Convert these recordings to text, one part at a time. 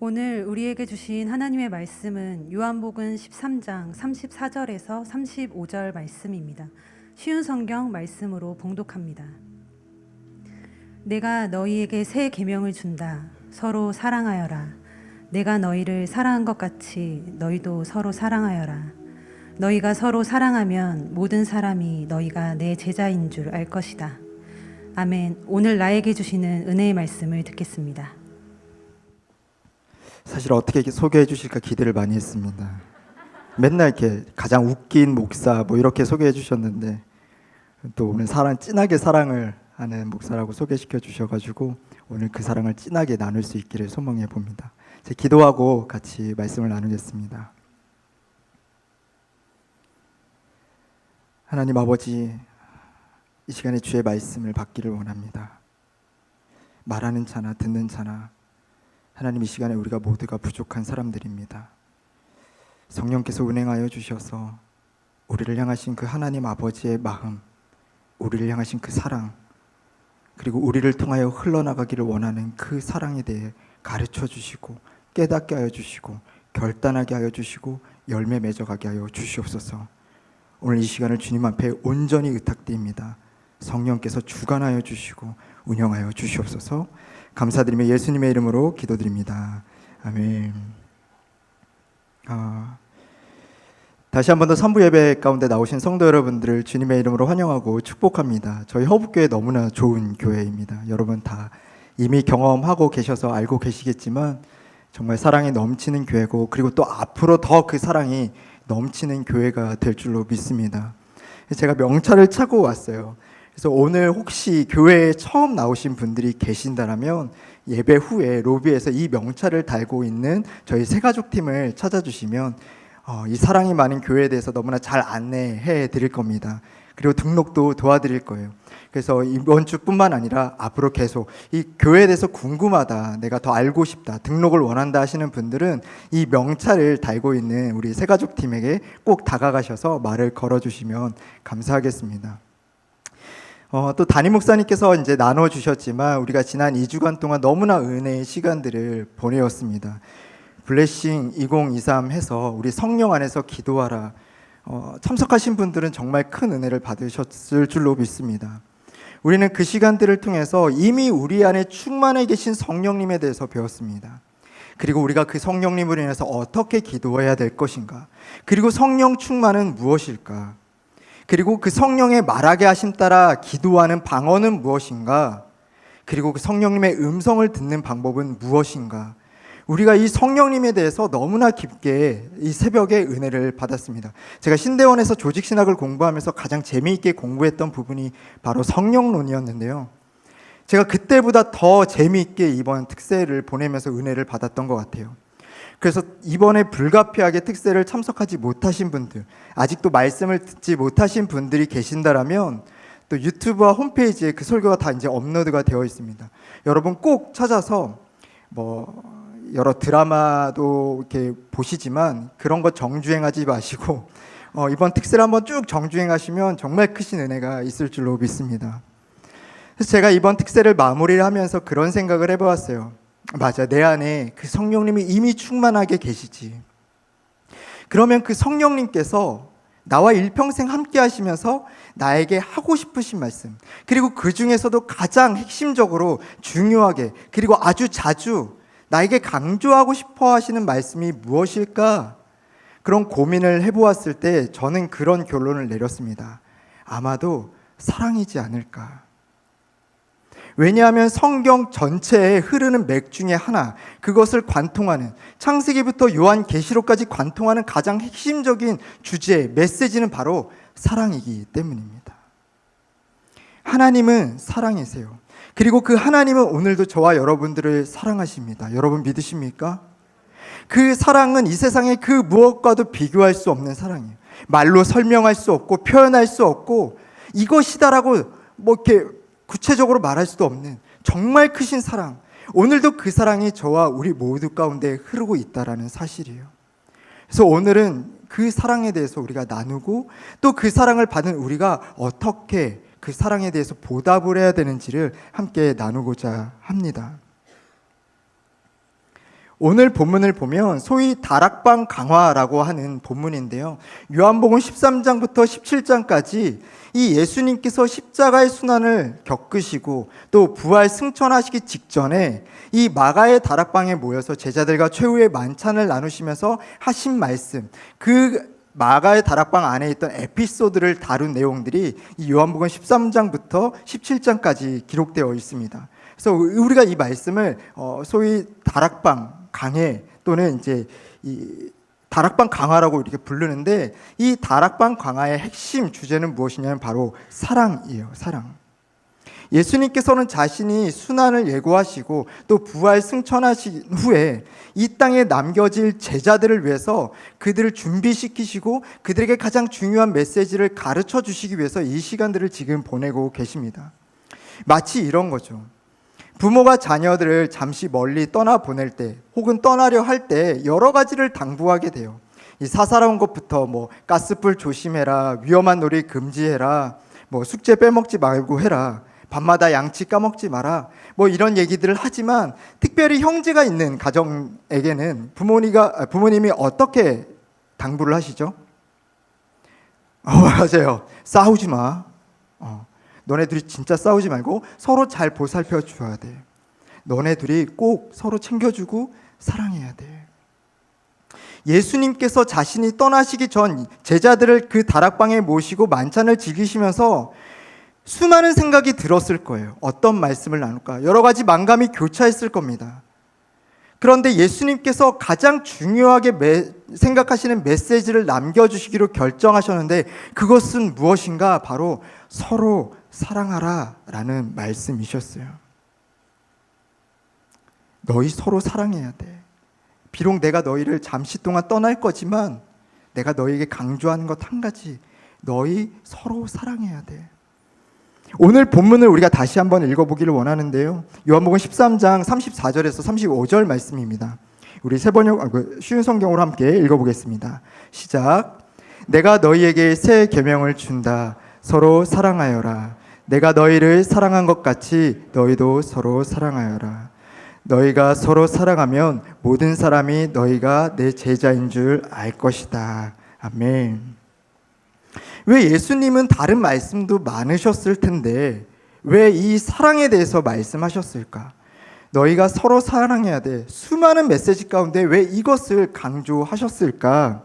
오늘 우리에게 주신 하나님의 말씀은 요한복음 13장 34절에서 35절 말씀입니다. 쉬운 성경 말씀으로 봉독합니다. 내가 너희에게 새 계명을 준다. 서로 사랑하여라. 내가 너희를 사랑한 것 같이 너희도 서로 사랑하여라. 너희가 서로 사랑하면 모든 사람이 너희가 내 제자인 줄 알 것이다. 아멘. 오늘 나에게 주시는 은혜의 말씀을 듣겠습니다. 사실 어떻게 소개해 주실까 기대를 많이 했습니다. 맨날 이렇게 가장 웃긴 목사 뭐 이렇게 소개해 주셨는데 또 오늘 진하게 사랑을 하는 목사라고 소개시켜 주셔가지고 오늘 그 사랑을 진하게 나눌 수 있기를 소망해 봅니다. 제 기도하고 같이 말씀을 나누겠습니다. 하나님 아버지, 이 시간에 주의 말씀을 받기를 원합니다. 말하는 자나 듣는 자나 하나님, 이 시간에 우리가 모두가 부족한 사람들입니다. 성령께서 운행하여 주셔서 우리를 향하신 그 하나님 아버지의 마음, 우리를 향하신 그 사랑, 그리고 우리를 통하여 흘러나가기를 원하는 그 사랑에 대해 가르쳐 주시고 깨닫게 하여 주시고 결단하게 하여 주시고 열매 맺어가게 하여 주시옵소서. 오늘 이 시간을 주님 앞에 온전히 의탁드립니다. 성령께서 주관하여 주시고 운영하여 주시옵소서. 감사드리며 예수님의 이름으로 기도드립니다. 아멘. 다시 한 번 더 선부 예배 가운데 나오신 성도 여러분들을 주님의 이름으로 환영하고 축복합니다. 저희 허북교회 너무나 좋은 교회입니다. 여러분 다 이미 경험하고 계셔서 알고 계시겠지만 정말 사랑이 넘치는 교회고, 그리고 또 앞으로 더 그 사랑이 넘치는 교회가 될 줄로 믿습니다. 제가 명찰을 차고 왔어요. 그래서 오늘 혹시 교회에 처음 나오신 분들이 계신다면 예배 후에 로비에서 이 명찰을 달고 있는 저희 새가족팀을 찾아주시면 이 사랑이 많은 교회에 대해서 너무나 잘 안내해 드릴 겁니다. 그리고 등록도 도와드릴 거예요. 그래서 이번 주뿐만 아니라 앞으로 계속 이 교회에 대해서 궁금하다, 내가 더 알고 싶다, 등록을 원한다 하시는 분들은 이 명찰을 달고 있는 우리 새가족팀에게 꼭 다가가셔서 말을 걸어주시면 감사하겠습니다. 또 담임 목사님께서 이제 나눠주셨지만 우리가 지난 2주간 동안 너무나 은혜의 시간들을 보내었습니다. 블레싱 2023 해서 우리 성령 안에서 기도하라, 참석하신 분들은 정말 큰 은혜를 받으셨을 줄로 믿습니다. 우리는 그 시간들을 통해서 이미 우리 안에 충만해 계신 성령님에 대해서 배웠습니다. 그리고 우리가 그 성령님으로 인해서 어떻게 기도해야 될 것인가, 그리고 성령 충만은 무엇일까, 그리고 그 성령의 말하게 하심 따라 기도하는 방언은 무엇인가, 그리고 그 성령님의 음성을 듣는 방법은 무엇인가, 우리가 이 성령님에 대해서 너무나 깊게 이 새벽에 은혜를 받았습니다. 제가 신대원에서 조직신학을 공부하면서 가장 재미있게 공부했던 부분이 바로 성령론이었는데요, 제가 그때보다 더 재미있게 이번 특세를 보내면서 은혜를 받았던 것 같아요. 그래서 이번에 불가피하게 특세를 참석하지 못하신 분들, 아직도 말씀을 듣지 못하신 분들이 계신다라면 또 유튜브와 홈페이지에 그 설교가 다 이제 업로드가 되어 있습니다. 여러분 꼭 찾아서 여러 드라마도 이렇게 보시지만 그런 거 정주행하지 마시고 이번 특세를 한번 쭉 정주행하시면 정말 크신 은혜가 있을 줄로 믿습니다. 그래서 제가 이번 특세를 마무리를 하면서 그런 생각을 해보았어요. 맞아, 내 안에 그 성령님이 이미 충만하게 계시지. 그러면 그 성령님께서 나와 일평생 함께 하시면서 나에게 하고 싶으신 말씀, 그리고 그 중에서도 가장 핵심적으로 중요하게 그리고 아주 자주 나에게 강조하고 싶어 하시는 말씀이 무엇일까? 그런 고민을 해보았을 때 저는 그런 결론을 내렸습니다. 아마도 사랑이지 않을까. 왜냐하면 성경 전체에 흐르는 맥 중에 하나, 그것을 관통하는, 창세기부터 요한계시록까지 관통하는 가장 핵심적인 주제, 메시지는 바로 사랑이기 때문입니다. 하나님은 사랑이세요. 그리고 그 하나님은 오늘도 저와 여러분들을 사랑하십니다. 여러분 믿으십니까? 그 사랑은 이 세상의 그 무엇과도 비교할 수 없는 사랑이에요. 말로 설명할 수 없고 표현할 수 없고 이것이다라고 이렇게 구체적으로 말할 수도 없는 정말 크신 사랑, 오늘도 그 사랑이 저와 우리 모두 가운데 흐르고 있다라는 사실이에요. 그래서 오늘은 그 사랑에 대해서 우리가 나누고 또 그 사랑을 받은 우리가 어떻게 그 사랑에 대해서 보답을 해야 되는지를 함께 나누고자 합니다. 오늘 본문을 보면 소위 다락방 강화라고 하는 본문인데요. 요한복음 13장부터 17장까지 이 예수님께서 십자가의 순환을 겪으시고 또 부활 승천하시기 직전에 이 마가의 다락방에 모여서 제자들과 최후의 만찬을 나누시면서 하신 말씀, 그 마가의 다락방 안에 있던 에피소드를 다룬 내용들이 이 요한복음 13장부터 17장까지 기록되어 있습니다. 그래서 우리가 이 말씀을 소위 다락방 강해 또는 이제 이 다락방 강화라고 이렇게 부르는데, 이 다락방 강화의 핵심 주제는 무엇이냐면 바로 사랑이에요. 사랑. 예수님께서는 자신이 순환을 예고하시고 또 부활 승천하신 후에 이 땅에 남겨질 제자들을 위해서 그들을 준비시키시고 그들에게 가장 중요한 메시지를 가르쳐 주시기 위해서 이 시간들을 지금 보내고 계십니다. 마치 이런 거죠. 부모가 자녀들을 잠시 멀리 떠나 보낼 때 혹은 떠나려 할 때 여러 가지를 당부하게 돼요. 이 사사로운 것부터 가스불 조심해라, 위험한 놀이 금지해라, 숙제 빼먹지 말고 해라, 밤마다 양치 까먹지 마라, 이런 얘기들을 하지만 특별히 형제가 있는 가정에게는 부모님이 어떻게 당부를 하시죠? 맞아요. 싸우지 마. 너네 둘이 진짜 싸우지 말고 서로 잘 보살펴 줘야 돼. 너네 둘이 꼭 서로 챙겨주고 사랑해야 돼. 예수님께서 자신이 떠나시기 전 제자들을 그 다락방에 모시고 만찬을 즐기시면서 수많은 생각이 들었을 거예요. 어떤 말씀을 나눌까? 여러 가지 만감이 교차했을 겁니다. 그런데 예수님께서 가장 중요하게 생각하시는 메시지를 남겨주시기로 결정하셨는데, 그것은 무엇인가? 바로 서로 사랑하라 라는 말씀이셨어요. 너희 서로 사랑해야 돼. 비록 내가 너희를 잠시 동안 떠날 거지만 내가 너희에게 강조하는 것 한 가지, 너희 서로 사랑해야 돼. 오늘 본문을 우리가 다시 한번 읽어보기를 원하는데요. 요한복음 13장 34절에서 35절 말씀입니다. 우리 세 번역 쉬운 성경으로 함께 읽어보겠습니다. 시작. 내가 너희에게 새 계명을 준다. 서로 사랑하여라. 내가 너희를 사랑한 것 같이 너희도 서로 사랑하여라. 너희가 서로 사랑하면 모든 사람이 너희가 내 제자인 줄 알 것이다. 아멘. 왜 예수님은 다른 말씀도 많으셨을 텐데 왜 이 사랑에 대해서 말씀하셨을까? 너희가 서로 사랑해야 돼. 수많은 메시지 가운데 왜 이것을 강조하셨을까?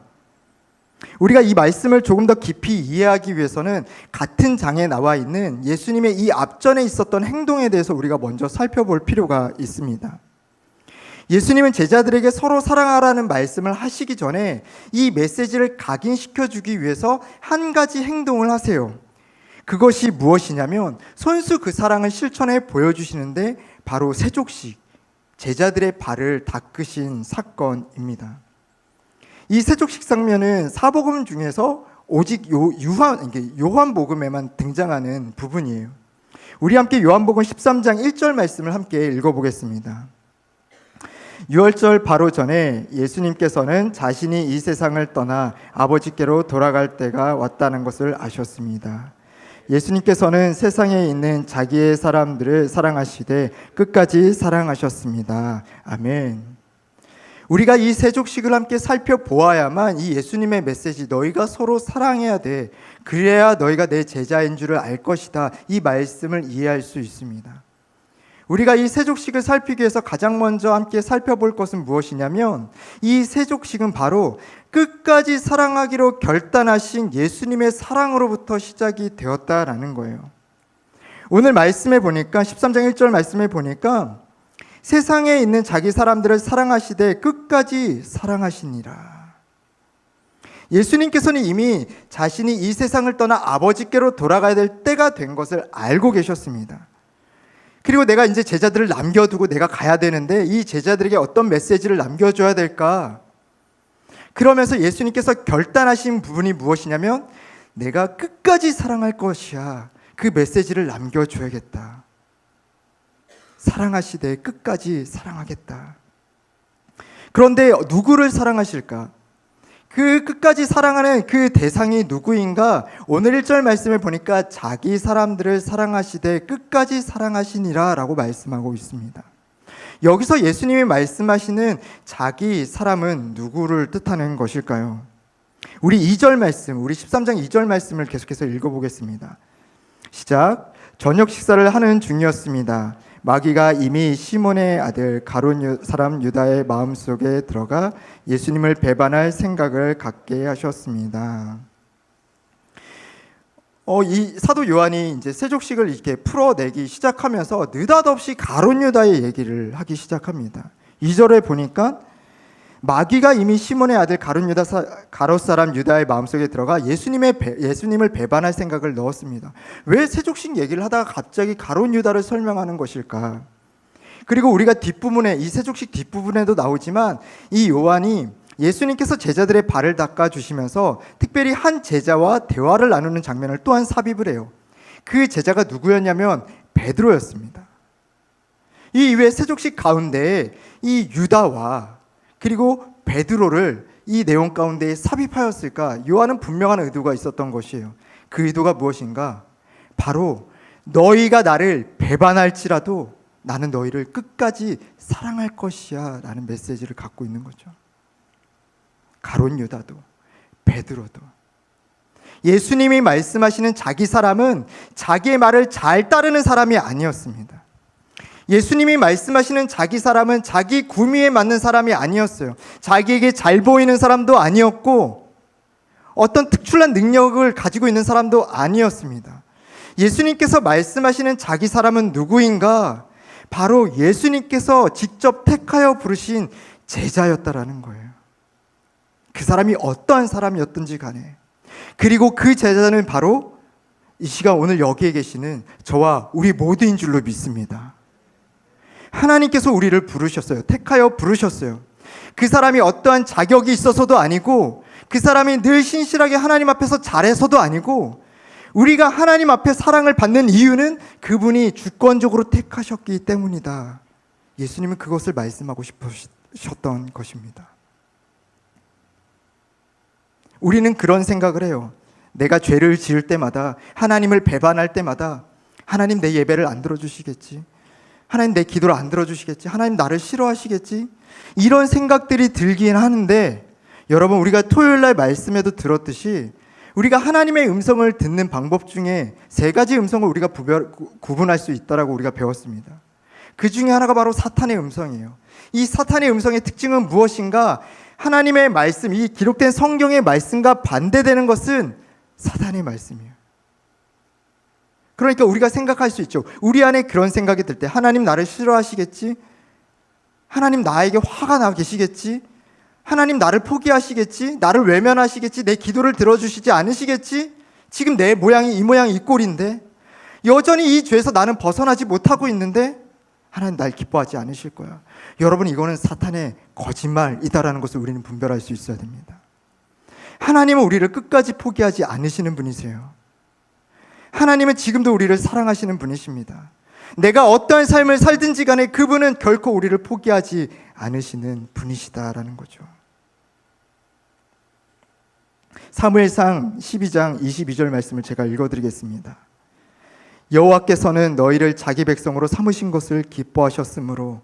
우리가 이 말씀을 조금 더 깊이 이해하기 위해서는 같은 장에 나와 있는 예수님의 이 앞전에 있었던 행동에 대해서 우리가 먼저 살펴볼 필요가 있습니다. 예수님은 제자들에게 서로 사랑하라는 말씀을 하시기 전에 이 메시지를 각인시켜주기 위해서 한 가지 행동을 하세요. 그것이 무엇이냐면 손수 그 사랑을 실천해 보여주시는데 바로 세족식, 제자들의 발을 닦으신 사건입니다. 이 세족식 장면은 사복음 중에서 오직 요한복음에만 등장하는 부분이에요. 우리 함께 요한복음 13장 1절 말씀을 함께 읽어보겠습니다. 6월절 바로 전에 예수님께서는 자신이 이 세상을 떠나 아버지께로 돌아갈 때가 왔다는 것을 아셨습니다. 예수님께서는 세상에 있는 자기의 사람들을 사랑하시되 끝까지 사랑하셨습니다. 아멘. 우리가 이 세족식을 함께 살펴보아야만 이 예수님의 메시지, 너희가 서로 사랑해야 돼, 그래야 너희가 내 제자인 줄을 알 것이다, 이 말씀을 이해할 수 있습니다. 우리가 이 세족식을 살피기 위해서 가장 먼저 함께 살펴볼 것은 무엇이냐면 이 세족식은 바로 끝까지 사랑하기로 결단하신 예수님의 사랑으로부터 시작이 되었다라는 거예요. 오늘 말씀에 보니까 13장 1절 말씀에 보니까 세상에 있는 자기 사람들을 사랑하시되 끝까지 사랑하시니라. 예수님께서는 이미 자신이 이 세상을 떠나 아버지께로 돌아가야 될 때가 된 것을 알고 계셨습니다. 그리고 내가 이제 제자들을 남겨두고 내가 가야 되는데 이 제자들에게 어떤 메시지를 남겨줘야 될까? 그러면서 예수님께서 결단하신 부분이 무엇이냐면 내가 끝까지 사랑할 것이야. 그 메시지를 남겨줘야겠다. 사랑하시되 끝까지 사랑하겠다. 그런데 누구를 사랑하실까? 그 끝까지 사랑하는 그 대상이 누구인가? 오늘 1절 말씀을 보니까 자기 사람들을 사랑하시되 끝까지 사랑하시니라 라고 말씀하고 있습니다. 여기서 예수님이 말씀하시는 자기 사람은 누구를 뜻하는 것일까요? 우리 2절 말씀, 우리 13장 2절 말씀을 계속해서 읽어보겠습니다. 시작. 저녁 식사를 하는 중이었습니다. 마귀가 이미 시몬의 아들 가룟 사람 유다의 마음속에 들어가 예수님을 배반할 생각을 갖게 하셨습니다. 이 사도 요한이 이제 세족식을 이렇게 풀어내기 시작하면서 느닷없이 가룟 유다의 얘기를 하기 시작합니다. 2절에 보니까 마귀가 이미 시몬의 아들 가룟 사람 유다의 마음속에 들어가 예수님을 배반할 생각을 넣었습니다. 왜 세족식 얘기를 하다가 갑자기 가룟 유다를 설명하는 것일까? 그리고 우리가 뒷부분에, 이 세족식 뒷부분에도 나오지만 이 요한이 예수님께서 제자들의 발을 닦아주시면서 특별히 한 제자와 대화를 나누는 장면을 또한 삽입을 해요. 그 제자가 누구였냐면 베드로였습니다. 이 이외에 세족식 가운데 이 유다와 그리고 베드로를 이 내용 가운데에 삽입하였을까? 요한은 분명한 의도가 있었던 것이에요. 그 의도가 무엇인가? 바로 너희가 나를 배반할지라도 나는 너희를 끝까지 사랑할 것이야 라는 메시지를 갖고 있는 거죠. 가룟 유다도 베드로도 예수님이 말씀하시는 자기 사람은 자기의 말을 잘 따르는 사람이 아니었습니다. 예수님이 말씀하시는 자기 사람은 자기 구미에 맞는 사람이 아니었어요. 자기에게 잘 보이는 사람도 아니었고 어떤 특출난 능력을 가지고 있는 사람도 아니었습니다. 예수님께서 말씀하시는 자기 사람은 누구인가? 바로 예수님께서 직접 택하여 부르신 제자였다라는 거예요. 그 사람이 어떠한 사람이었든지 간에, 그리고 그 제자는 바로 이 시간 오늘 여기에 계시는 저와 우리 모두인 줄로 믿습니다. 하나님께서 우리를 부르셨어요. 택하여 부르셨어요. 그 사람이 어떠한 자격이 있어서도 아니고, 그 사람이 늘 신실하게 하나님 앞에서 잘해서도 아니고, 우리가 하나님 앞에 사랑을 받는 이유는 그분이 주권적으로 택하셨기 때문이다. 예수님은 그것을 말씀하고 싶으셨던 것입니다. 우리는 그런 생각을 해요. 내가 죄를 지을 때마다, 하나님을 배반할 때마다 하나님 내 예배를 안 들어주시겠지, 하나님 내 기도를 안 들어주시겠지, 하나님 나를 싫어하시겠지, 이런 생각들이 들긴 하는데, 여러분, 우리가 토요일날 말씀에도 들었듯이 우리가 하나님의 음성을 듣는 방법 중에 3가지 음성을 우리가 구분할 수 있다라고 우리가 배웠습니다. 그 중에 하나가 바로 사탄의 음성이에요. 이 사탄의 음성의 특징은 무엇인가? 하나님의 말씀, 이 기록된 성경의 말씀과 반대되는 것은 사탄의 말씀이에요. 그러니까 우리가 생각할 수 있죠. 우리 안에 그런 생각이 들 때, 하나님 나를 싫어하시겠지? 하나님 나에게 화가 나 계시겠지? 하나님 나를 포기하시겠지? 나를 외면하시겠지? 내 기도를 들어주시지 않으시겠지? 지금 내 모양이 이 모양이 이 꼴인데, 여전히 이 죄에서 나는 벗어나지 못하고 있는데 하나님 날 기뻐하지 않으실 거야. 여러분, 이거는 사탄의 거짓말이다라는 것을 우리는 분별할 수 있어야 됩니다. 하나님은 우리를 끝까지 포기하지 않으시는 분이세요. 하나님은 지금도 우리를 사랑하시는 분이십니다. 내가 어떠한 삶을 살든지 간에 그분은 결코 우리를 포기하지 않으시는 분이시다라는 거죠. 사무엘상 12장 22절 말씀을 제가 읽어드리겠습니다. 여호와께서는 너희를 자기 백성으로 삼으신 것을 기뻐하셨으므로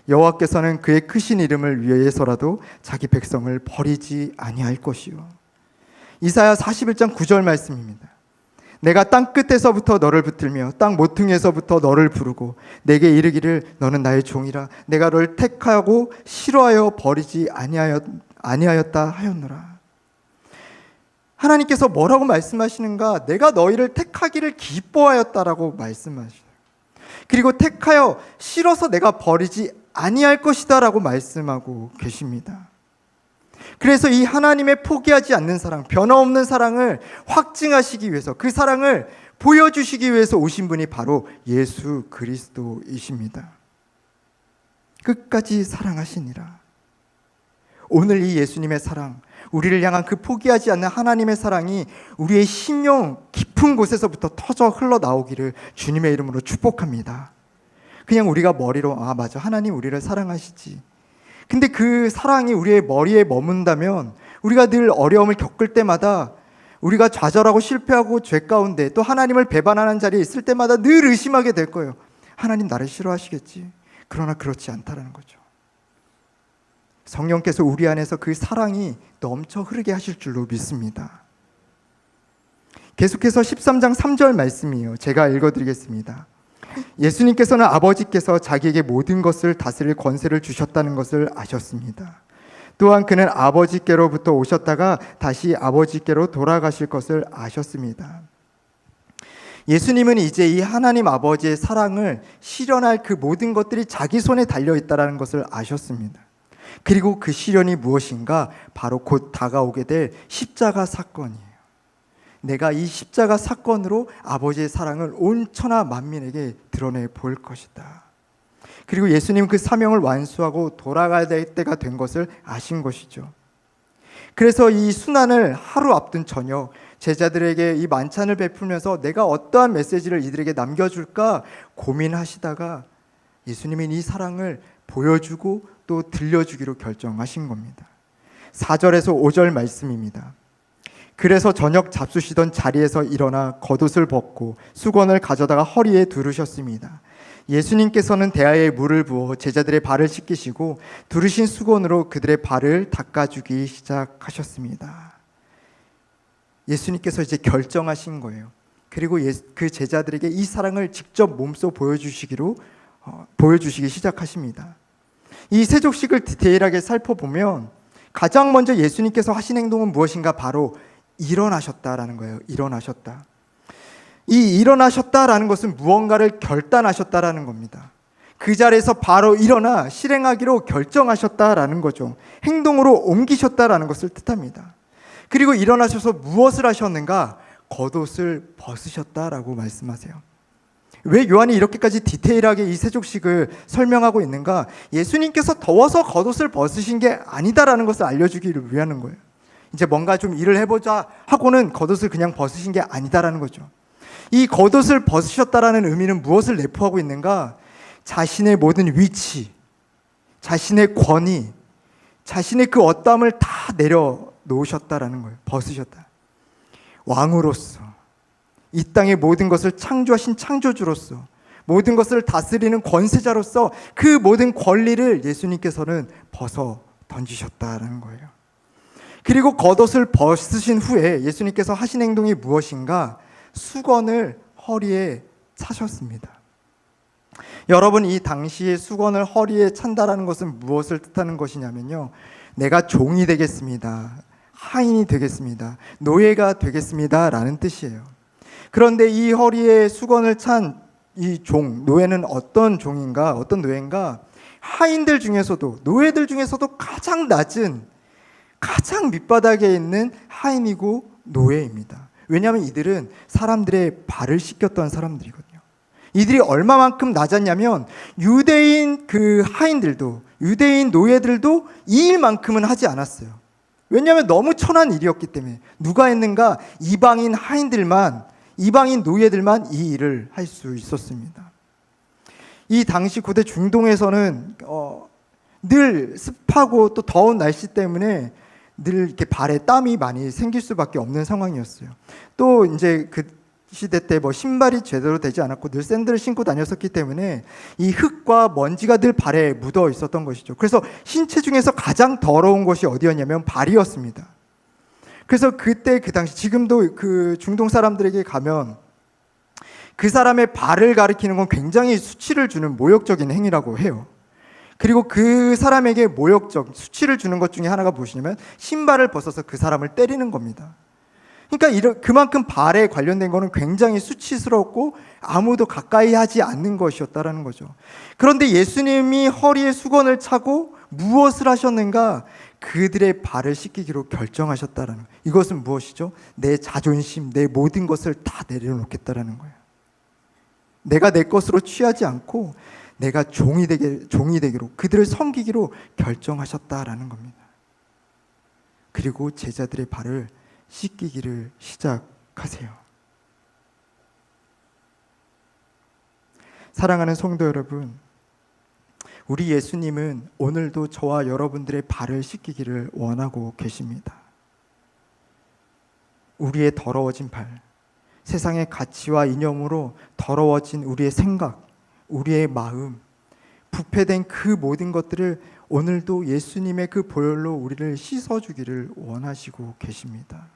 여호와께서는 그의 크신 이름을 위해서라도 자기 백성을 버리지 아니할 것이요. 이사야 41장 9절 말씀입니다. 내가 땅 끝에서부터 너를 붙들며 땅 모퉁이에서부터 너를 부르고 내게 이르기를 너는 나의 종이라 내가 너를 택하고 싫어하여 버리지 아니하였다 하였노라. 하나님께서 뭐라고 말씀하시는가? 내가 너희를 택하기를 기뻐하였다라고 말씀하시죠. 그리고 택하여 싫어서 내가 버리지 아니할 것이다 라고 말씀하고 계십니다. 그래서 이 하나님의 포기하지 않는 사랑, 변함없는 사랑을 확증하시기 위해서, 그 사랑을 보여주시기 위해서 오신 분이 바로 예수 그리스도이십니다. 끝까지 사랑하시니라. 오늘 이 예수님의 사랑, 우리를 향한 그 포기하지 않는 하나님의 사랑이 우리의 심령 깊은 곳에서부터 터져 흘러나오기를 주님의 이름으로 축복합니다. 그냥 우리가 머리로 맞아, 하나님 우리를 사랑하시지. 근데 그 사랑이 우리의 머리에 머문다면 우리가 늘 어려움을 겪을 때마다, 우리가 좌절하고 실패하고 죄 가운데 또 하나님을 배반하는 자리에 있을 때마다 늘 의심하게 될 거예요. 하나님 나를 싫어하시겠지? 그러나 그렇지 않다라는 거죠. 성령께서 우리 안에서 그 사랑이 넘쳐 흐르게 하실 줄로 믿습니다. 계속해서 13장 3절 말씀이에요. 제가 읽어드리겠습니다. 예수님께서는 아버지께서 자기에게 모든 것을 다스릴 권세를 주셨다는 것을 아셨습니다. 또한 그는 아버지께로부터 오셨다가 다시 아버지께로 돌아가실 것을 아셨습니다. 예수님은 이제 이 하나님 아버지의 사랑을 실현할 그 모든 것들이 자기 손에 달려있다는 것을 아셨습니다. 그리고 그 실현이 무엇인가? 바로 곧 다가오게 될 십자가 사건이에요. 내가 이 십자가 사건으로 아버지의 사랑을 온 천하 만민에게 드러내 보일 것이다. 그리고 예수님 그 사명을 완수하고 돌아가야 될 때가 된 것을 아신 것이죠. 그래서 이 순환을 하루 앞둔 저녁 제자들에게 이 만찬을 베풀면서 내가 어떠한 메시지를 이들에게 남겨줄까 고민하시다가 예수님은 이 사랑을 보여주고 또 들려주기로 결정하신 겁니다. 4절에서 5절 말씀입니다. 그래서 저녁 잡수시던 자리에서 일어나 겉옷을 벗고 수건을 가져다가 허리에 두르셨습니다. 예수님께서는 대야에 물을 부어 제자들의 발을 씻기시고 두르신 수건으로 그들의 발을 닦아주기 시작하셨습니다. 예수님께서 이제 결정하신 거예요. 그리고 그 제자들에게 이 사랑을 직접 몸소 보여주시기 시작하십니다. 이 세족식을 디테일하게 살펴보면 가장 먼저 예수님께서 하신 행동은 무엇인가? 바로 일어나셨다라는 거예요. 일어나셨다. 이 일어나셨다라는 것은 무언가를 결단하셨다라는 겁니다. 그 자리에서 바로 일어나 실행하기로 결정하셨다라는 거죠. 행동으로 옮기셨다라는 것을 뜻합니다. 그리고 일어나셔서 무엇을 하셨는가? 겉옷을 벗으셨다라고 말씀하세요. 왜 요한이 이렇게까지 디테일하게 이 세족식을 설명하고 있는가? 예수님께서 더워서 겉옷을 벗으신 게 아니다라는 것을 알려주기를 위하는 거예요. 이제 뭔가 좀 일을 해보자 하고는 겉옷을 그냥 벗으신 게 아니다라는 거죠. 이 겉옷을 벗으셨다라는 의미는 무엇을 내포하고 있는가? 자신의 모든 위치, 자신의 권위, 자신의 그 어떠함을 다 내려놓으셨다라는 거예요. 벗으셨다. 왕으로서, 이 땅의 모든 것을 창조하신 창조주로서, 모든 것을 다스리는 권세자로서 그 모든 권리를 예수님께서는 벗어 던지셨다라는 거예요. 그리고 겉옷을 벗으신 후에 예수님께서 하신 행동이 무엇인가? 수건을 허리에 차셨습니다. 여러분, 이 당시에 수건을 허리에 찬다라는 것은 무엇을 뜻하는 것이냐면요, 내가 종이 되겠습니다, 하인이 되겠습니다, 노예가 되겠습니다 라는 뜻이에요. 그런데 이 허리에 수건을 찬 이 종, 노예는 어떤 종인가? 어떤 노예인가? 하인들 중에서도, 노예들 중에서도 가장 낮은, 가장 밑바닥에 있는 하인이고 노예입니다. 왜냐하면 이들은 사람들의 발을 씻겼던 사람들이거든요. 이들이 얼마만큼 낮았냐면 유대인 그 하인들도, 유대인 노예들도 이 일만큼은 하지 않았어요. 왜냐하면 너무 천한 일이었기 때문에. 누가 했는가? 이방인 하인들만, 이방인 노예들만 이 일을 할 수 있었습니다. 이 당시 고대 중동에서는 늘 습하고 또 더운 날씨 때문에 늘 이렇게 발에 땀이 많이 생길 수밖에 없는 상황이었어요. 또 이제 그 시대 때 뭐 신발이 제대로 되지 않았고 늘 샌들을 신고 다녔었기 때문에 이 흙과 먼지가 늘 발에 묻어 있었던 것이죠. 그래서 신체 중에서 가장 더러운 것이 어디였냐면 발이었습니다. 그래서 그때 그 당시, 지금도 그 중동 사람들에게 가면 그 사람의 발을 가리키는 건 굉장히 수치를 주는 모욕적인 행위라고 해요. 그리고 그 사람에게 모욕적, 수치를 주는 것 중에 하나가 무엇이냐면 신발을 벗어서 그 사람을 때리는 겁니다. 그러니까 그만큼 발에 관련된 거는 굉장히 수치스럽고 아무도 가까이 하지 않는 것이었다라는 거죠. 그런데 예수님이 허리에 수건을 차고 무엇을 하셨는가? 그들의 발을 씻기기로 결정하셨다라는 거예요. 이것은 무엇이죠? 내 자존심, 내 모든 것을 다 내려놓겠다라는 거예요. 내가 내 것으로 취하지 않고 내가 종이 되기로, 그들을 섬기기로 결정하셨다라는 겁니다. 그리고 제자들의 발을 씻기기를 시작하세요. 사랑하는 성도 여러분, 우리 예수님은 오늘도 저와 여러분들의 발을 씻기기를 원하고 계십니다. 우리의 더러워진 발, 세상의 가치와 이념으로 더러워진 우리의 생각, 우리의 마음, 부패된 그 모든 것들을 오늘도 예수님의 그 보혈로 우리를 씻어주기를 원하시고 계십니다.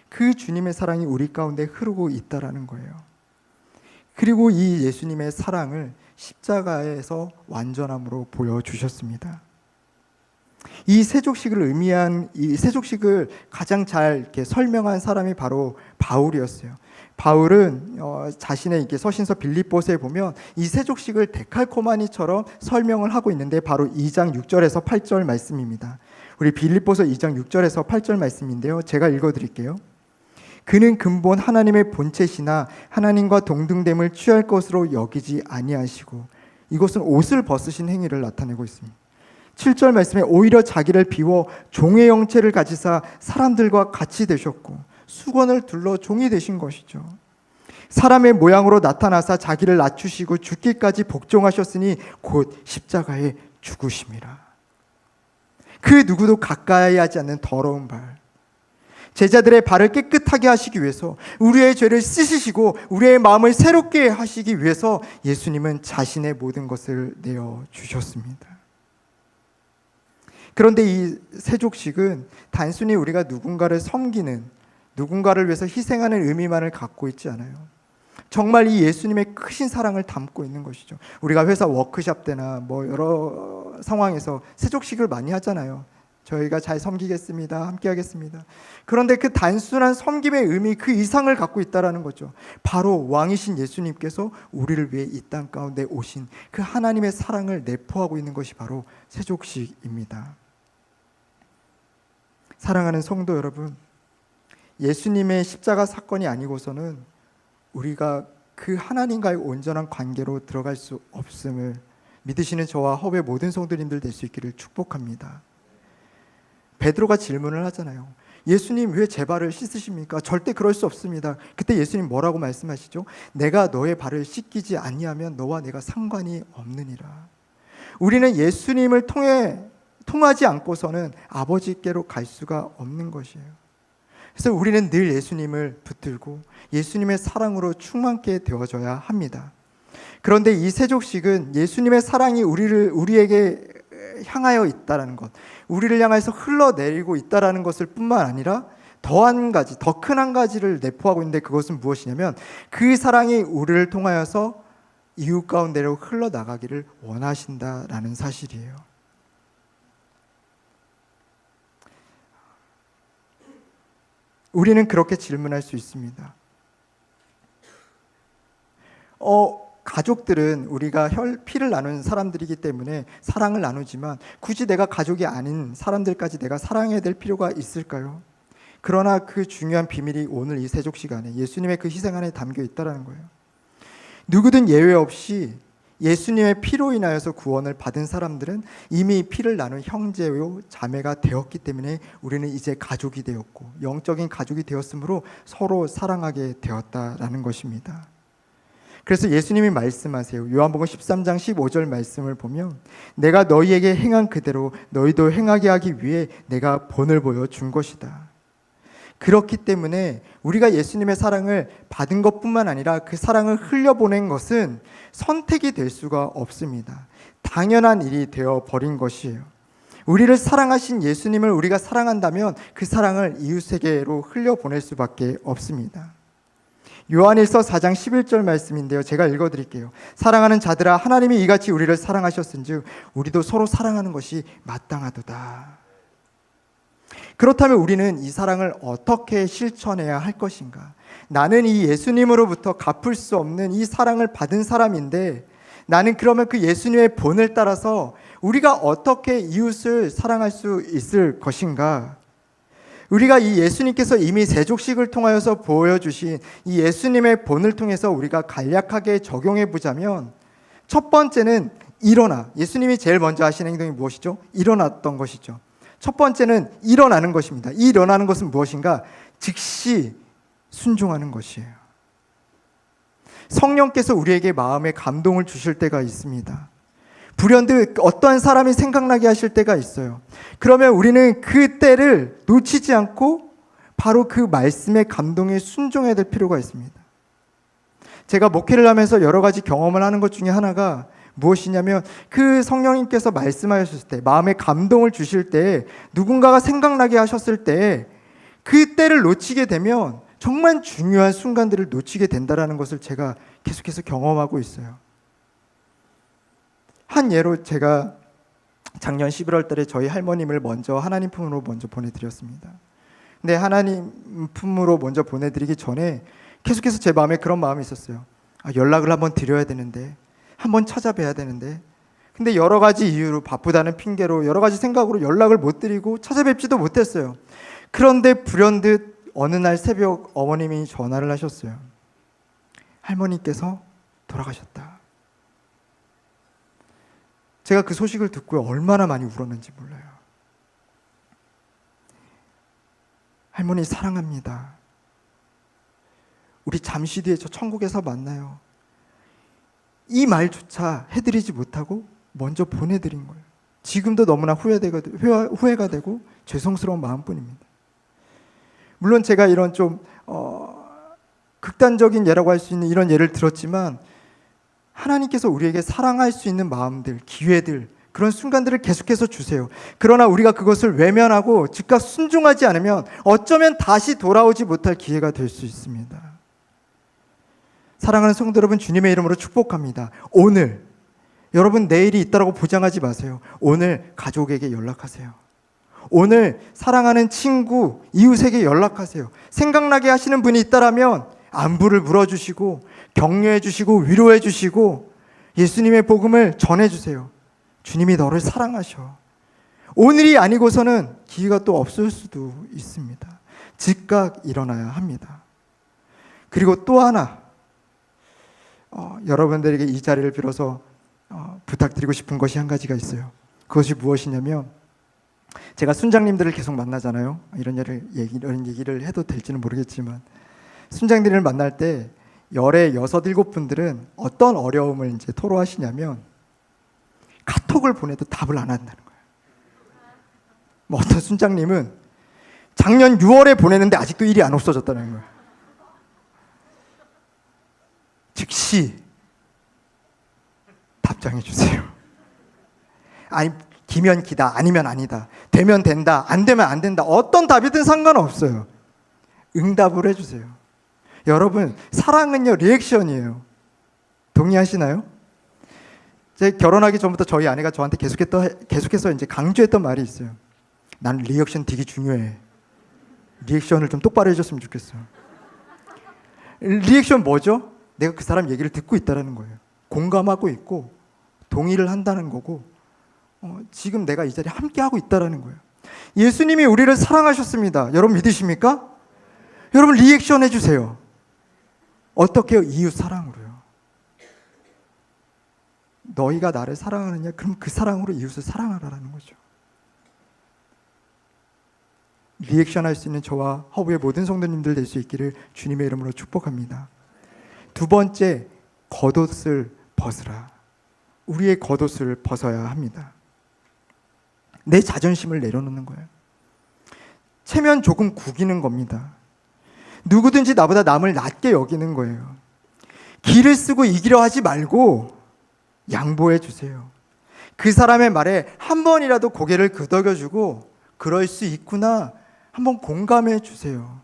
그 주님의 사랑이 우리 가운데 흐르고 있다라는 거예요. 그리고 이 예수님의 사랑을 십자가에서 완전함으로 보여주셨습니다. 이 세족식을 의미한 이 세족식을 가장 잘 이렇게 설명한 사람이 바로 바울이었어요. 바울은 자신의 이렇게 서신서 빌립보서에 보면 이 세족식을 데칼코마니처럼 설명을 하고 있는데 바로 2장 6절에서 8절 말씀입니다. 우리 빌립보서 2장 6절에서 8절 말씀인데요. 제가 읽어드릴게요. 그는 근본 하나님의 본체시나 하나님과 동등됨을 취할 것으로 여기지 아니하시고, 이것은 옷을 벗으신 행위를 나타내고 있습니다. 7절 말씀에 오히려 자기를 비워 종의 형체를 가지사 사람들과 같이 되셨고 수건을 둘러 종이 되신 것이죠. 사람의 모양으로 나타나사 자기를 낮추시고 죽기까지 복종하셨으니 곧 십자가에 죽으심이라. 그 누구도 가까이 하지 않는 더러운 발, 제자들의 발을 깨끗하게 하시기 위해서, 우리의 죄를 씻으시고 우리의 마음을 새롭게 하시기 위해서 예수님은 자신의 모든 것을 내어주셨습니다. 그런데 이 세족식은 단순히 우리가 누군가를 섬기는, 누군가를 위해서 희생하는 의미만을 갖고 있지 않아요. 정말 이 예수님의 크신 사랑을 담고 있는 것이죠. 우리가 회사 워크숍 때나 뭐 여러 상황에서 세족식을 많이 하잖아요. 저희가 잘 섬기겠습니다. 함께 하겠습니다. 그런데 그 단순한 섬김의 의미 그 이상을 갖고 있다는 거죠. 바로 왕이신 예수님께서 우리를 위해 이 땅 가운데 오신 그 하나님의 사랑을 내포하고 있는 것이 바로 세족식입니다. 사랑하는 성도 여러분, 예수님의 십자가 사건이 아니고서는 우리가 그 하나님과의 온전한 관계로 들어갈 수 없음을 믿으시는 저와 허브의 모든 성도님들 될 수 있기를 축복합니다. 베드로가 질문을 하잖아요. 예수님 왜 제 발을 씻으십니까? 절대 그럴 수 없습니다. 그때 예수님 뭐라고 말씀하시죠? 내가 너의 발을 씻기지 아니하면 너와 내가 상관이 없느니라. 우리는 예수님을 통하지 않고서는 아버지께로 갈 수가 없는 것이에요. 그래서 우리는 늘 예수님을 붙들고 예수님의 사랑으로 충만케 되어져야 합니다. 그런데 이 세족식은 예수님의 사랑이 우리에게 향하여 있다라는 것, 우리를 향해서 흘러내리고 있다라는 것을 뿐만 아니라 더 큰 한 가지를 내포하고 있는데, 그것은 무엇이냐면 그 사랑이 우리를 통하여서 이웃 가운데로 흘러나가기를 원하신다라는 사실이에요. 우리는 그렇게 질문할 수 있습니다. 가족들은 우리가 피를 나눈 사람들이기 때문에 사랑을 나누지만 굳이 내가 가족이 아닌 사람들까지 내가 사랑해야 될 필요가 있을까요? 그러나 그 중요한 비밀이 오늘 이 세족 시간에 예수님의 그 희생 안에 담겨 있다는 거예요. 누구든 예외 없이 예수님의 피로 인하여서 구원을 받은 사람들은 이미 피를 나눈 형제요 자매가 되었기 때문에 우리는 이제 가족이 되었고 영적인 가족이 되었으므로 서로 사랑하게 되었다라는 것입니다. 그래서 예수님이 말씀하세요. 요한복음 13장 15절 말씀을 보면 내가 너희에게 행한 그대로 너희도 행하게 하기 위해 내가 본을 보여준 것이다. 그렇기 때문에 우리가 예수님의 사랑을 받은 것뿐만 아니라 그 사랑을 흘려보낸 것은 선택이 될 수가 없습니다. 당연한 일이 되어버린 것이에요. 우리를 사랑하신 예수님을 우리가 사랑한다면 그 사랑을 이웃에게로 흘려보낼 수밖에 없습니다. 요한일서 4장 11절 말씀인데요. 제가 읽어드릴게요. 사랑하는 자들아, 하나님이 이같이 우리를 사랑하셨은즉 우리도 서로 사랑하는 것이 마땅하도다. 그렇다면 우리는 이 사랑을 어떻게 실천해야 할 것인가? 나는 이 예수님으로부터 갚을 수 없는 이 사랑을 받은 사람인데, 나는 그러면 그 예수님의 본을 따라서 우리가 어떻게 이웃을 사랑할 수 있을 것인가? 우리가 이 예수님께서 이미 세족식을 통하여서 보여주신 이 예수님의 본을 통해서 우리가 간략하게 적용해 보자면, 첫 번째는 일어나. 예수님이 제일 먼저 하신 행동이 무엇이죠? 일어났던 것이죠. 첫 번째는 일어나는 것입니다. 이 일어나는 것은 무엇인가? 즉시 순종하는 것이에요. 성령께서 우리에게 마음에 감동을 주실 때가 있습니다. 불현듯 어떠한 사람이 생각나게 하실 때가 있어요. 그러면 우리는 그 때를 놓치지 않고 바로 그 말씀의 감동에 순종해야 될 필요가 있습니다. 제가 목회를 하면서 여러 가지 경험을 하는 것 중에 하나가 무엇이냐면 그 성령님께서 말씀하셨을 때, 마음에 감동을 주실 때, 누군가가 생각나게 하셨을 때 그 때를 놓치게 되면 정말 중요한 순간들을 놓치게 된다는 것을 제가 계속해서 경험하고 있어요. 한 예로 제가 작년 11월 달에 저희 할머님을 먼저 하나님 품으로 먼저 보내드렸습니다. 근데 하나님 품으로 먼저 보내드리기 전에 계속해서 제 마음에 그런 마음이 있었어요. 연락을 한번 드려야 되는데, 한번 찾아뵈야 되는데, 근데 여러 가지 이유로, 바쁘다는 핑계로, 여러 가지 생각으로 연락을 못 드리고 찾아뵙지도 못했어요. 그런데 불현듯 어느 날 새벽 어머님이 전화를 하셨어요. 할머니께서 돌아가셨다. 제가 그 소식을 듣고 얼마나 많이 울었는지 몰라요. 할머니 사랑합니다. 우리 잠시 뒤에 저 천국에서 만나요. 이 말조차 해드리지 못하고 먼저 보내드린 거예요. 지금도 너무나 후회가 되고 죄송스러운 마음뿐입니다. 물론 제가 이런 좀 극단적인 예라고 할 수 있는 이런 예를 들었지만, 하나님께서 우리에게 사랑할 수 있는 마음들, 기회들, 그런 순간들을 계속해서 주세요. 그러나 우리가 그것을 외면하고 즉각 순종하지 않으면 어쩌면 다시 돌아오지 못할 기회가 될 수 있습니다. 사랑하는 성도 여러분, 주님의 이름으로 축복합니다. 오늘, 여러분 내일이 있다라고 보장하지 마세요. 오늘 가족에게 연락하세요. 오늘 사랑하는 친구, 이웃에게 연락하세요. 생각나게 하시는 분이 있다라면 안부를 물어주시고 격려해 주시고 위로해 주시고 예수님의 복음을 전해주세요. 주님이 너를 사랑하셔. 오늘이 아니고서는 기회가 또 없을 수도 있습니다. 즉각 일어나야 합니다. 그리고 또 하나, 여러분들에게 이 자리를 빌어서 부탁드리고 싶은 것이 한 가지가 있어요. 그것이 무엇이냐면, 제가 순장님들을 계속 만나잖아요. 이런 얘기를 해도 될지는 모르겠지만, 순장님들을 만날 때 열의 6, 7분들은 어떤 어려움을 이제 토로하시냐면, 카톡을 보내도 답을 안 한다는 거예요. 뭐 어떤 순장님은 작년 6월에 보내는데 아직도 일이 안 없어졌다는 거예요. 즉시 답장해 주세요. 아니, 기면 기다, 아니면 아니다, 되면 된다, 안 되면 안 된다, 어떤 답이든 상관없어요. 응답을 해주세요. 여러분, 사랑은요 리액션이에요. 동의하시나요? 제가 결혼하기 전부터 저희 아내가 저한테 계속해서 이제 강조했던 말이 있어요. 나는 리액션 되게 중요해. 리액션을 좀 똑바로 해줬으면 좋겠어. 리액션 뭐죠? 내가 그 사람 얘기를 듣고 있다는 거예요. 공감하고 있고 동의를 한다는 거고, 지금 내가 이 자리에 함께하고 있다는 거예요. 예수님이 우리를 사랑하셨습니다. 여러분 믿으십니까? 여러분 리액션 해주세요. 어떻게요? 이웃 사랑으로요. 너희가 나를 사랑하느냐? 그럼 그 사랑으로 이웃을 사랑하라는 거죠. 리액션 할 수 있는 저와 허브의 모든 성도님들 될 수 있기를 주님의 이름으로 축복합니다. 두 번째, 겉옷을 벗으라. 우리의 겉옷을 벗어야 합니다. 내 자존심을 내려놓는 거예요. 체면 조금 구기는 겁니다. 누구든지 나보다 남을 낮게 여기는 거예요. 기를 쓰고 이기려 하지 말고 양보해 주세요. 그 사람의 말에 한 번이라도 고개를 끄덕여주고 그럴 수 있구나 한번 공감해 주세요.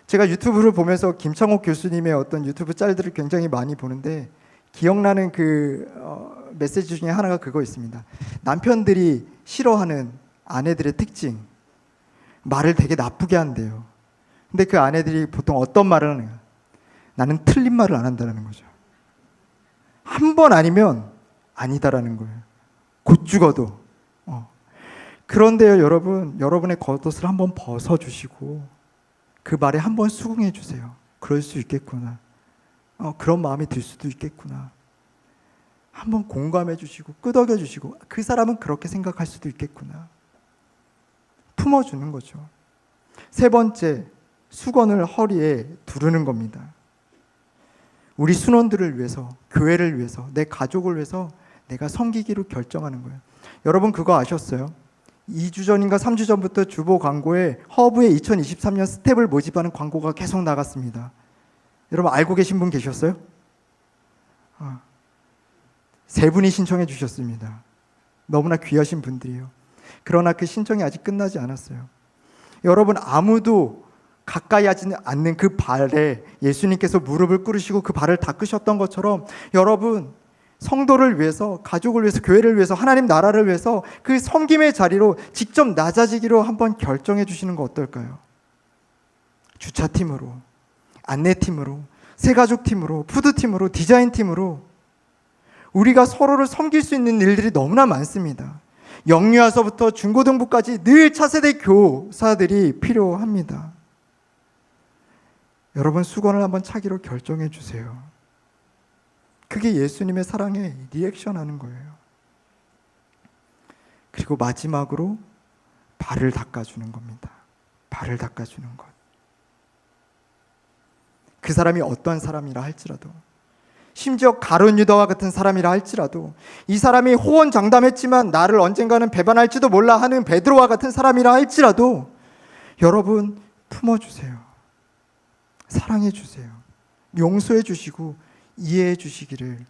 제가 유튜브를 보면서 김창옥 교수님의 어떤 유튜브 짤들을 굉장히 많이 보는데, 기억나는 그 메시지 중에 하나가 그거 있습니다. 남편들이 싫어하는 아내들의 특징, 말을 되게 나쁘게 한대요. 근데 그 아내들이 보통 어떤 말을 하느냐? 나는 틀린 말을 안 한다는 거죠. 한 번 아니면 아니다라는 거예요. 곧 죽어도. 그런데요, 여러분, 여러분의 겉옷을 한번 벗어주시고 그 말에 한번 수긍해 주세요. 그럴 수 있겠구나. 그런 마음이 들 수도 있겠구나. 한번 공감해 주시고 끄덕여 주시고, 그 사람은 그렇게 생각할 수도 있겠구나. 품어주는 거죠. 세 번째, 수건을 허리에 두르는 겁니다. 우리 순원들을 위해서, 교회를 위해서, 내 가족을 위해서 내가 섬기기로 결정하는 거예요. 여러분 그거 아셨어요? 2주 전인가 3주 전부터 주보 광고에 허브의 2023년 스텝을 모집하는 광고가 계속 나갔습니다. 여러분 알고 계신 분 계셨어요? 세 분이 신청해 주셨습니다. 너무나 귀하신 분들이에요. 그러나 그 신청이 아직 끝나지 않았어요. 여러분, 아무도 가까이 하지 않는 그 발에 예수님께서 무릎을 꿇으시고 그 발을 닦으셨던 것처럼 여러분, 성도를 위해서, 가족을 위해서, 교회를 위해서, 하나님 나라를 위해서 그 섬김의 자리로 직접 낮아지기로 한번 결정해 주시는 거 어떨까요? 주차팀으로, 안내팀으로, 새가족팀으로, 푸드팀으로, 디자인팀으로 우리가 서로를 섬길 수 있는 일들이 너무나 많습니다. 영유아서부터 중고등부까지 늘 차세대 교사들이 필요합니다. 여러분, 수건을 한번 차기로 결정해 주세요. 그게 예수님의 사랑에 리액션하는 거예요. 그리고 마지막으로 발을 닦아주는 겁니다. 발을 닦아주는 것. 그 사람이 어떠한 사람이라 할지라도, 심지어 가룟 유다와 같은 사람이라 할지라도, 이 사람이 호언장담했지만 나를 언젠가는 배반할지도 몰라 하는 베드로와 같은 사람이라 할지라도 여러분, 품어주세요. 사랑해 주세요. 용서해 주시고 이해해 주시기를,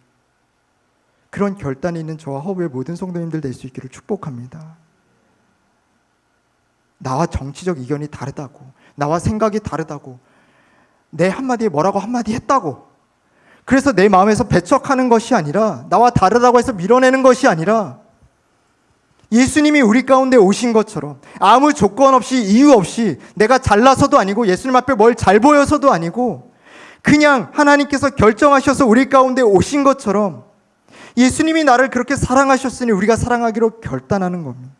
그런 결단이 있는 저와 허브의 모든 성도님들 될 수 있기를 축복합니다. 나와 정치적 이견이 다르다고, 나와 생각이 다르다고, 내 한마디에 뭐라고 한마디 했다고, 그래서 내 마음에서 배척하는 것이 아니라, 나와 다르다고 해서 밀어내는 것이 아니라, 예수님이 우리 가운데 오신 것처럼 아무 조건 없이, 이유 없이, 내가 잘나서도 아니고 예수님 앞에 뭘 잘 보여서도 아니고 그냥 하나님께서 결정하셔서 우리 가운데 오신 것처럼 예수님이 나를 그렇게 사랑하셨으니 우리가 사랑하기로 결단하는 겁니다.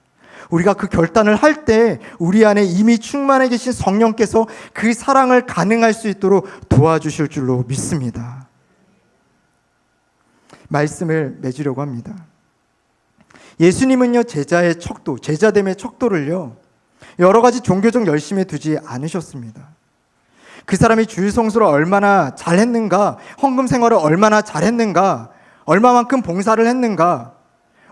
우리가 그 결단을 할 때 우리 안에 이미 충만해 계신 성령께서 그 사랑을 가능할 수 있도록 도와주실 줄로 믿습니다. 말씀을 맺으려고 합니다. 예수님은요, 제자의 척도, 제자됨의 척도를요, 여러 가지 종교적 열심에 두지 않으셨습니다. 그 사람이 주일 성수를 얼마나 잘했는가, 헌금 생활을 얼마나 잘했는가, 얼마만큼 봉사를 했는가,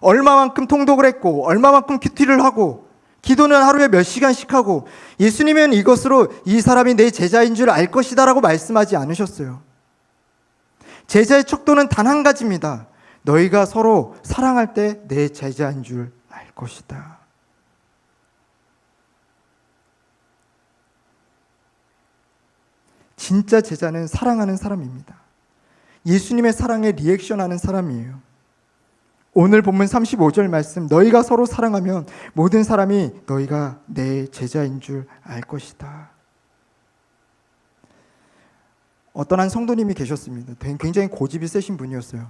얼마만큼 통독을 했고, 얼마만큼 큐티를 하고, 기도는 하루에 몇 시간씩 하고, 예수님은 이것으로 이 사람이 내 제자인 줄 알 것이다 라고 말씀하지 않으셨어요. 제자의 척도는 단 한 가지입니다. 너희가 서로 사랑할 때 내 제자인 줄 알 것이다. 진짜 제자는 사랑하는 사람입니다. 예수님의 사랑에 리액션하는 사람이에요. 오늘 본문 35절 말씀, 너희가 서로 사랑하면 모든 사람이 너희가 내 제자인 줄 알 것이다. 어떤 한 성도님이 계셨습니다. 굉장히 고집이 세신 분이었어요.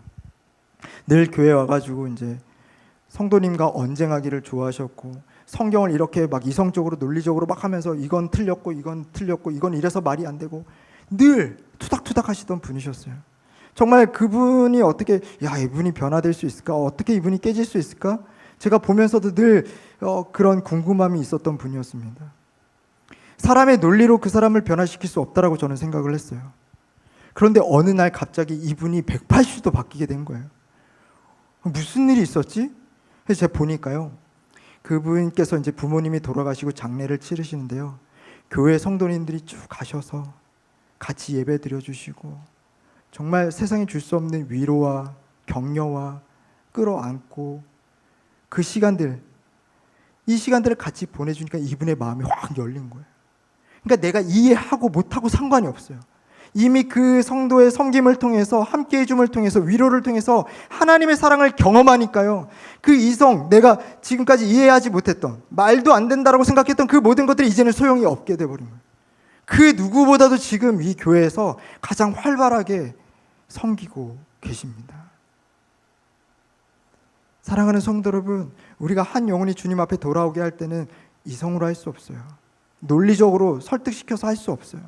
늘 교회 와가지고 이제 성도님과 언쟁하기를 좋아하셨고, 성경을 이렇게 막 이성적으로 논리적으로 막 하면서 이건 틀렸고 이건 이래서 말이 안 되고 늘 투닥투닥 하시던 분이셨어요. 정말 그분이 어떻게, 야, 이분이 변화될 수 있을까? 어떻게 이분이 깨질 수 있을까? 제가 보면서도 늘 그런 궁금함이 있었던 분이었습니다. 사람의 논리로 그 사람을 변화시킬 수 없다라고 저는 생각을 했어요. 그런데 어느 날 갑자기 이분이 180도 바뀌게 된 거예요. 무슨 일이 있었지? 그래서 제가 보니까요, 그분께서 이제 부모님이 돌아가시고 장례를 치르시는데요, 교회 성도님들이 쭉 가셔서 같이 예배 드려주시고 정말 세상에 줄 수 없는 위로와 격려와 끌어안고 그 시간들, 이 시간들을 같이 보내주니까 이분의 마음이 확 열린 거예요. 그러니까 내가 이해하고 못하고 상관이 없어요. 이미 그 성도의 섬김을 통해서, 함께 해줌을 통해서, 위로를 통해서 하나님의 사랑을 경험하니까요, 그 이성, 내가 지금까지 이해하지 못했던, 말도 안 된다라고 생각했던 그 모든 것들이 이제는 소용이 없게 돼버린 거예요. 그 누구보다도 지금 이 교회에서 가장 활발하게 섬기고 계십니다. 사랑하는 성도 여러분, 우리가 한 영혼이 주님 앞에 돌아오게 할 때는 이성으로 할 수 없어요. 논리적으로 설득시켜서 할 수 없어요.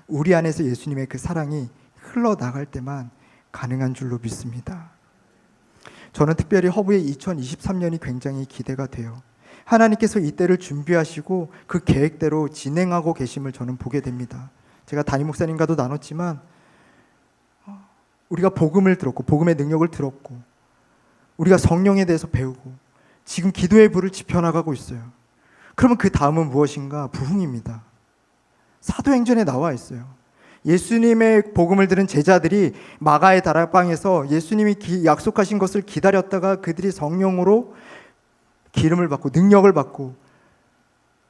우리 안에서 예수님의 그 사랑이 흘러나갈 때만 가능한 줄로 믿습니다. 저는 특별히 허브의 2023년이 굉장히 기대가 돼요. 하나님께서 이 때를 준비하시고 그 계획대로 진행하고 계심을 저는 보게 됩니다. 제가 담임 목사님과도 나눴지만, 우리가 복음을 들었고 복음의 능력을 들었고 우리가 성령에 대해서 배우고 지금 기도의 불을 지펴나가고 있어요. 그러면 그 다음은 무엇인가? 부흥입니다. 사도행전에 나와 있어요. 예수님의 복음을 들은 제자들이 마가의 다락방에서 예수님이 약속하신 것을 기다렸다가 그들이 성령으로 기름을 받고 능력을 받고,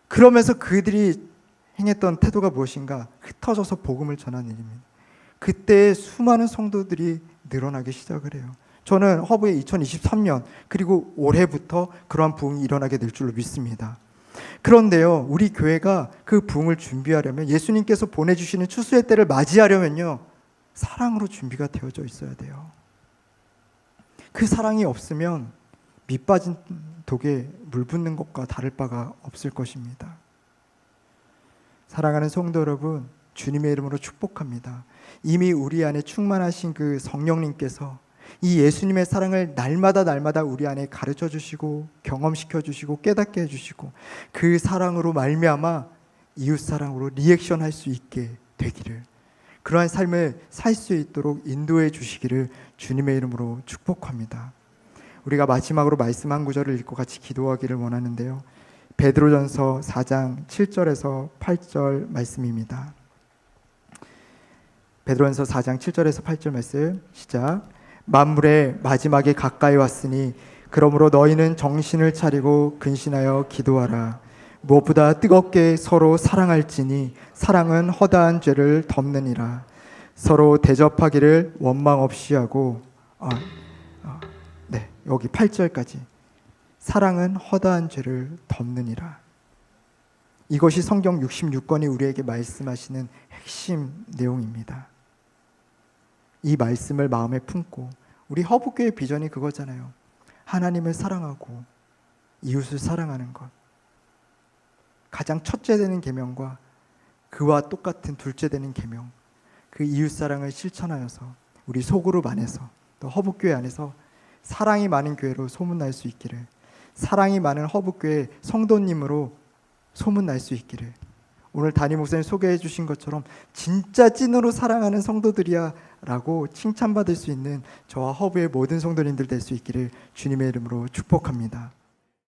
그러면서 그들이 행했던 태도가 무엇인가? 흩어져서 복음을 전하는 일입니다. 그때 수많은 성도들이 늘어나기 시작을 해요. 저는 허브의 2023년 그리고 올해부터 그러한 부흥이 일어나게 될 줄로 믿습니다. 그런데요, 우리 교회가 그 부흥을 준비하려면, 예수님께서 보내주시는 추수의 때를 맞이하려면요, 사랑으로 준비가 되어져 있어야 돼요. 그 사랑이 없으면 밑 빠진 독에 물 붓는 것과 다를 바가 없을 것입니다. 사랑하는 성도 여러분, 주님의 이름으로 축복합니다. 이미 우리 안에 충만하신 그 성령님께서 이 예수님의 사랑을 날마다 우리 안에 가르쳐 주시고 경험시켜 주시고 깨닫게 해주시고, 그 사랑으로 말미암아 이웃 사랑으로 리액션 할 수 있게 되기를, 그러한 삶을 살 수 있도록 인도해 주시기를 주님의 이름으로 축복합니다. 우리가 마지막으로 말씀 한 구절을 읽고 같이 기도하기를 원하는데요, 베드로전서 4장 7절에서 8절 말씀입니다. 베드로전서 4장 7절에서 8절 말씀 시작. 만물의 마지막에 가까이 왔으니 그러므로 너희는 정신을 차리고 근신하여 기도하라. 무엇보다 뜨겁게 서로 사랑할지니 사랑은 허다한 죄를 덮느니라. 서로 대접하기를 원망 없이 하고, 여기 8절까지 사랑은 허다한 죄를 덮느니라. 이것이 성경 66권이 우리에게 말씀하시는 핵심 내용입니다. 이 말씀을 마음에 품고, 우리 허브교의 비전이 그거잖아요. 하나님을 사랑하고 이웃을 사랑하는 것. 가장 첫째 되는 계명과 그와 똑같은 둘째 되는 계명, 그 이웃 사랑을 실천하여서 우리 소그룹 안에서, 또 허브교회 안에서 사랑이 많은 교회로 소문날 수 있기를, 사랑이 많은 허브교회 성도님으로 소문날 수 있기를, 오늘 담임 목사님 소개해 주신 것처럼 진짜 찐으로 사랑하는 성도들이야 라고 칭찬받을 수 있는 저와 허브의 모든 성도님들 될 수 있기를 주님의 이름으로 축복합니다.